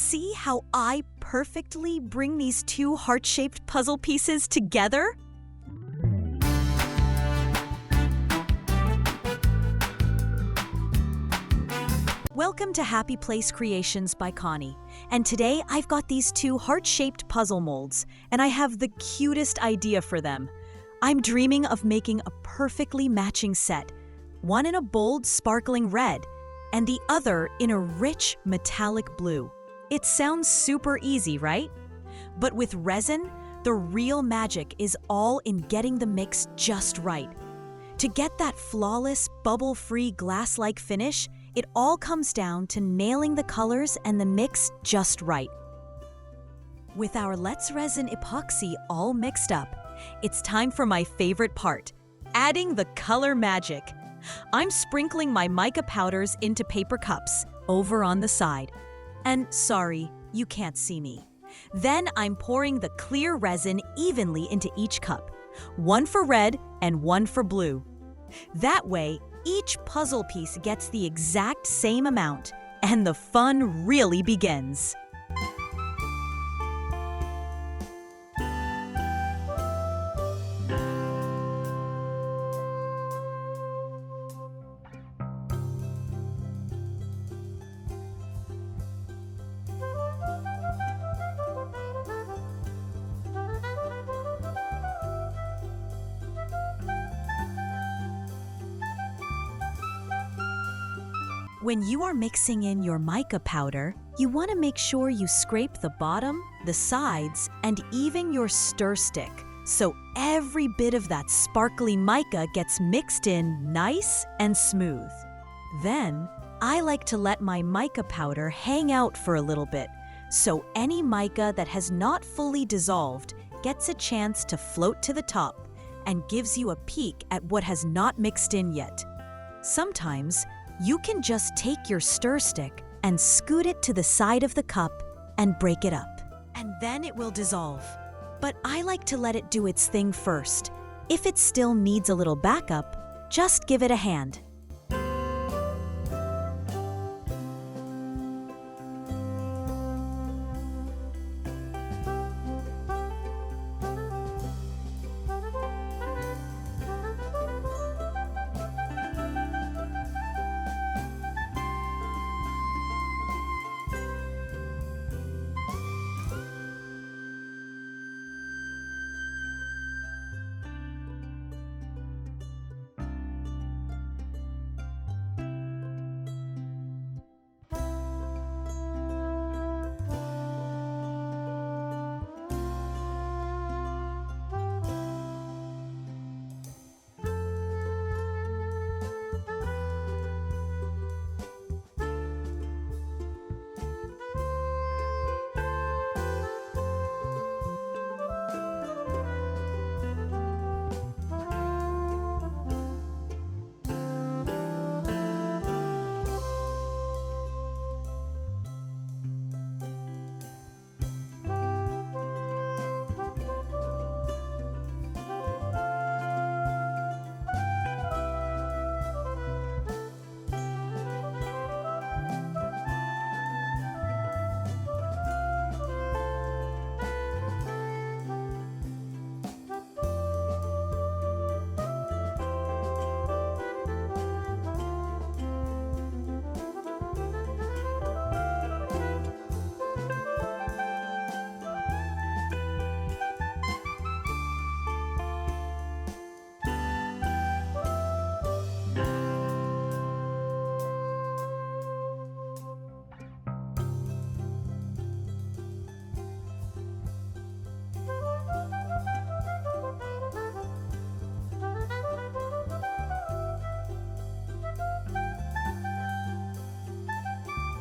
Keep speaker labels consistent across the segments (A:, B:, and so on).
A: see how I perfectly bring these two heart-shaped puzzle pieces together? Welcome to Happy Place Creations by Connie. And today I've got these two heart-shaped puzzle molds, and I have the cutest idea for them. I'm dreaming of making a perfectly matching set, one in a bold, sparkling red, and the other in a rich, metallic blue. It sounds super easy, right? But with resin, the real magic is all in getting the mix just right. To get that flawless, bubble-free, glass-like finish, it all comes down to nailing the colors and the mix just right. With our Let's Resin epoxy all mixed up, it's time for my favorite part, adding the color magic. I'm sprinkling my mica powders into paper cups over on the side. And sorry, you can't see me. Then I'm pouring the clear resin evenly into each cup, one for red and one for blue. That way, each puzzle piece gets the exact same amount, and the fun really begins. When you are mixing in your mica powder, you want to make sure you scrape the bottom, the sides, and even your stir stick, so every bit of that sparkly mica gets mixed in nice and smooth. Then, I like to let my mica powder hang out for a little bit, so any mica that has not fully dissolved gets a chance to float to the top and gives you a peek at what has not mixed in yet. Sometimes, you can just take your stir stick and scoot it to the side of the cup and break it up. And then it will dissolve. But I like to let it do its thing first. If it still needs a little backup, just give it a hand.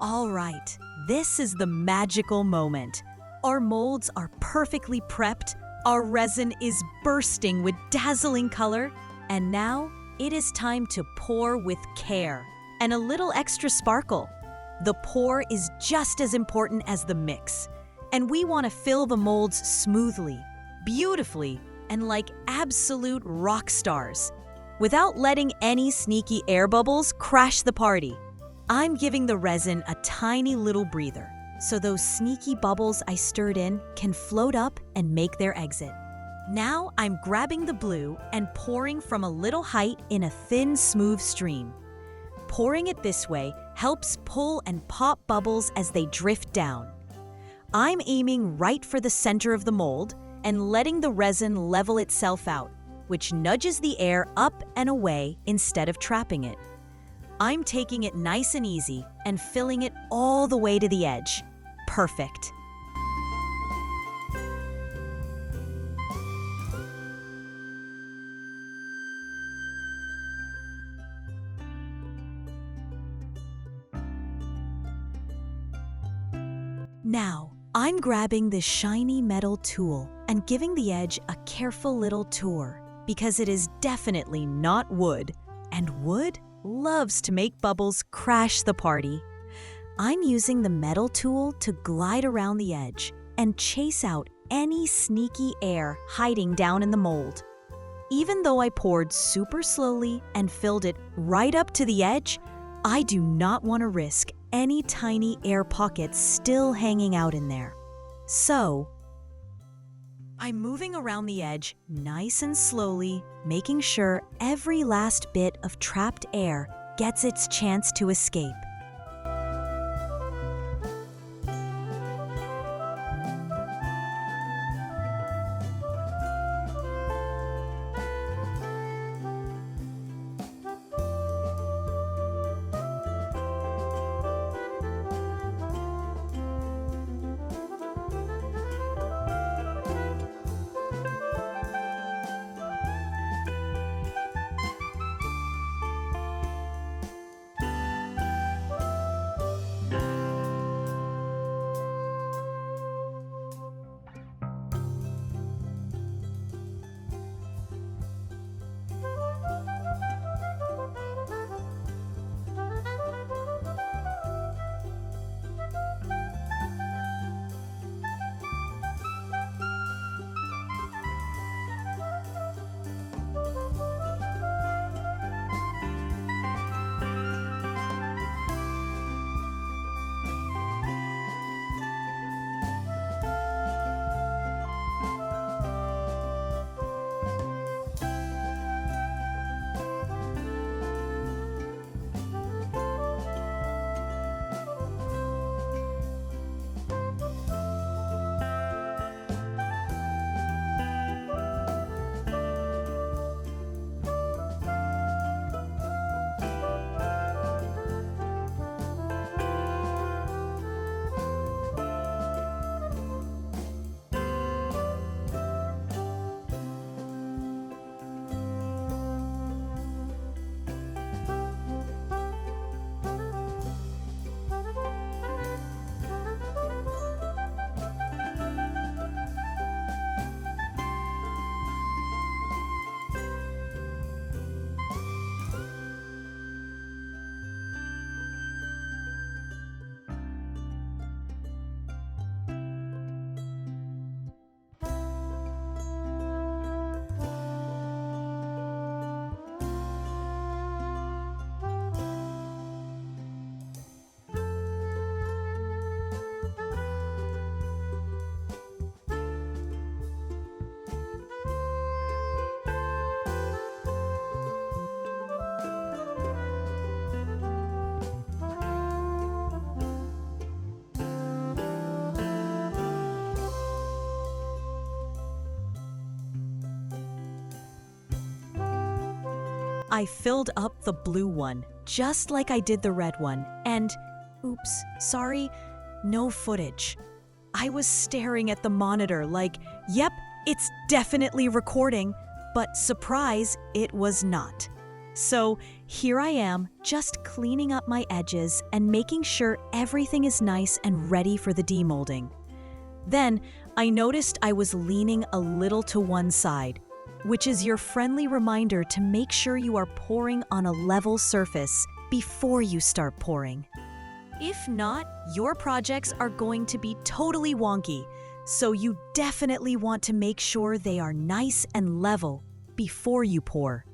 A: All right, this is the magical moment. Our molds are perfectly prepped, our resin is bursting with dazzling color, and now it is time to pour with care and a little extra sparkle. The pour is just as important as the mix, and we want to fill the molds smoothly, beautifully, and like absolute rock stars, without letting any sneaky air bubbles crash the party. I'm giving the resin a tiny little breather, so those sneaky bubbles I stirred in can float up and make their exit. Now I'm grabbing the blue and pouring from a little height in a thin, smooth stream. Pouring it this way helps pull and pop bubbles as they drift down. I'm aiming right for the center of the mold and letting the resin level itself out, which nudges the air up and away instead of trapping it. I'm taking it nice and easy and filling it all the way to the edge. Perfect. Now, I'm grabbing this shiny metal tool and giving the edge a careful little tour because it is definitely not wood, and wood loves to make bubbles crash the party. I'm using the metal tool to glide around the edge and chase out any sneaky air hiding down in the mold. Even though I poured super slowly and filled it right up to the edge, I do not want to risk any tiny air pockets still hanging out in there. So, I'm moving around the edge nice and slowly, making sure every last bit of trapped air gets its chance to escape. I filled up the blue one, just like I did the red one, and, oops, sorry, no footage. I was staring at the monitor like, yep, it's definitely recording, but surprise, it was not. So here I am, just cleaning up my edges and making sure everything is nice and ready for the demolding. Then I noticed I was leaning a little to one side, which is your friendly reminder to make sure you are pouring on a level surface before you start pouring. If not, your projects are going to be totally wonky, so you definitely want to make sure they are nice and level before you pour.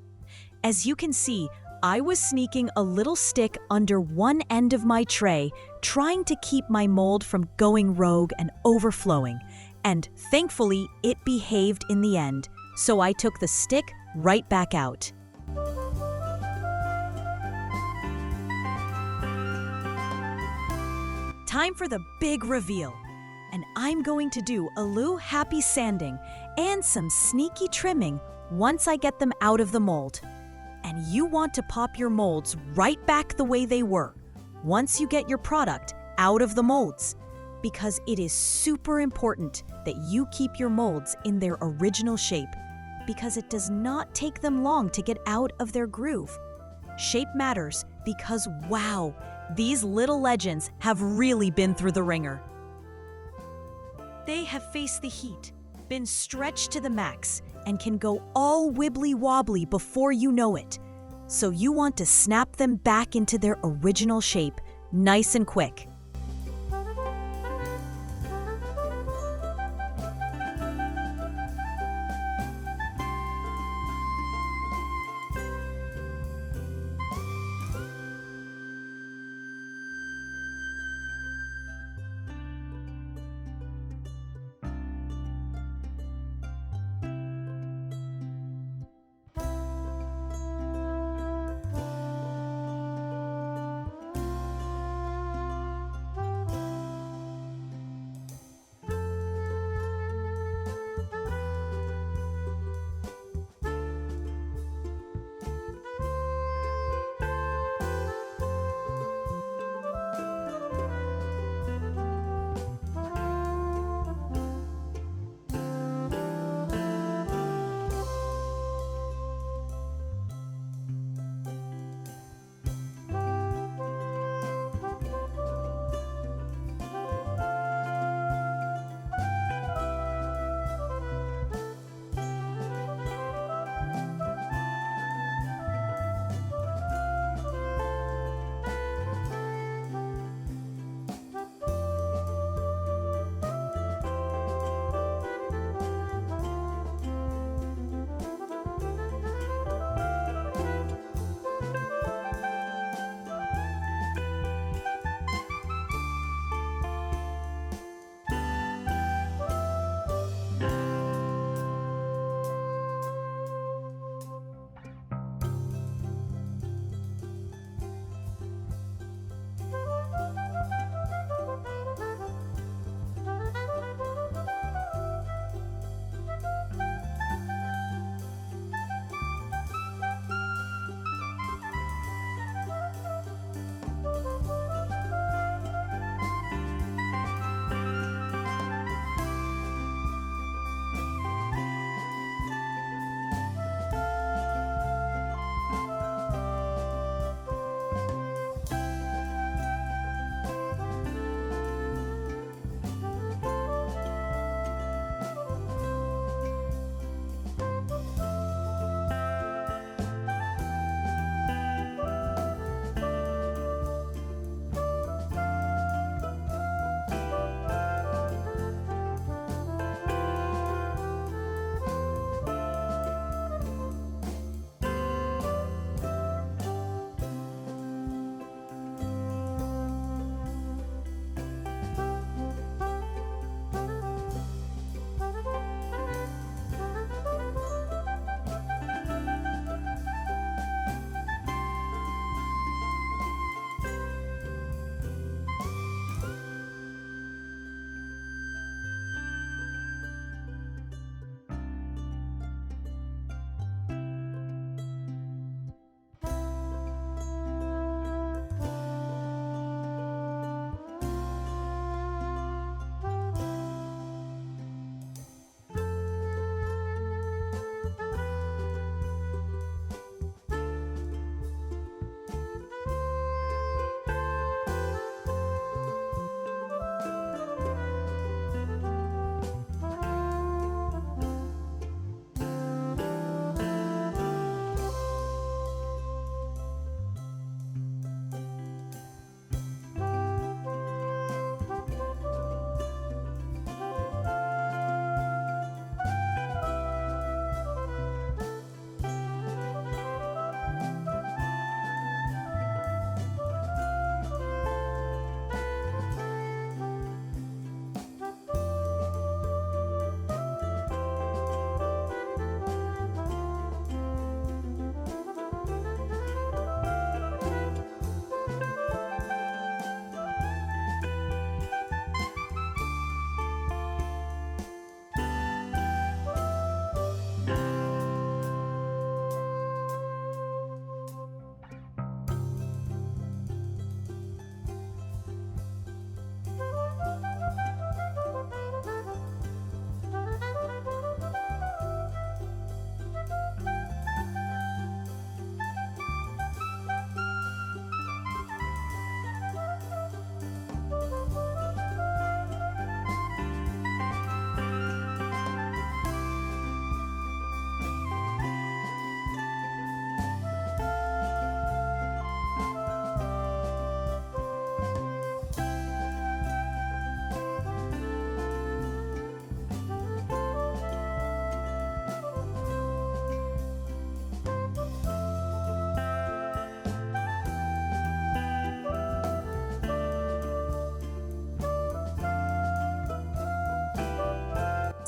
A: As you can see, I was sneaking a little stick under one end of my tray trying to keep my mold from going rogue and overflowing. And thankfully, it behaved in the end, so I took the stick right back out. Time for the big reveal. And I'm going to do a little happy sanding and some sneaky trimming once I get them out of the mold. And you want to pop your molds right back the way they were once you get your product out of the molds, because it is super important that you keep your molds in their original shape, because it does not take them long to get out of their groove. Shape matters because, wow, these little legends have really been through the ringer. They have faced the heat, been stretched to the max, and can go all wibbly-wobbly before you know it. So you want to snap them back into their original shape, nice and quick.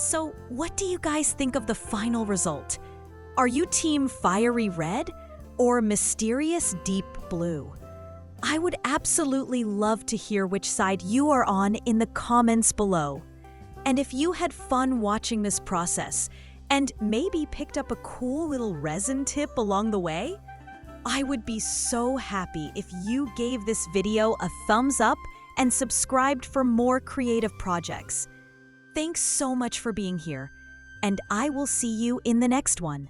A: So, what do you guys think of the final result? Are you team fiery red or mysterious deep blue? I would absolutely love to hear which side you are on in the comments below. And if you had fun watching this process and maybe picked up a cool little resin tip along the way, I would be so happy if you gave this video a thumbs up and subscribed for more creative projects. Thanks so much for being here, and I will see you in the next one.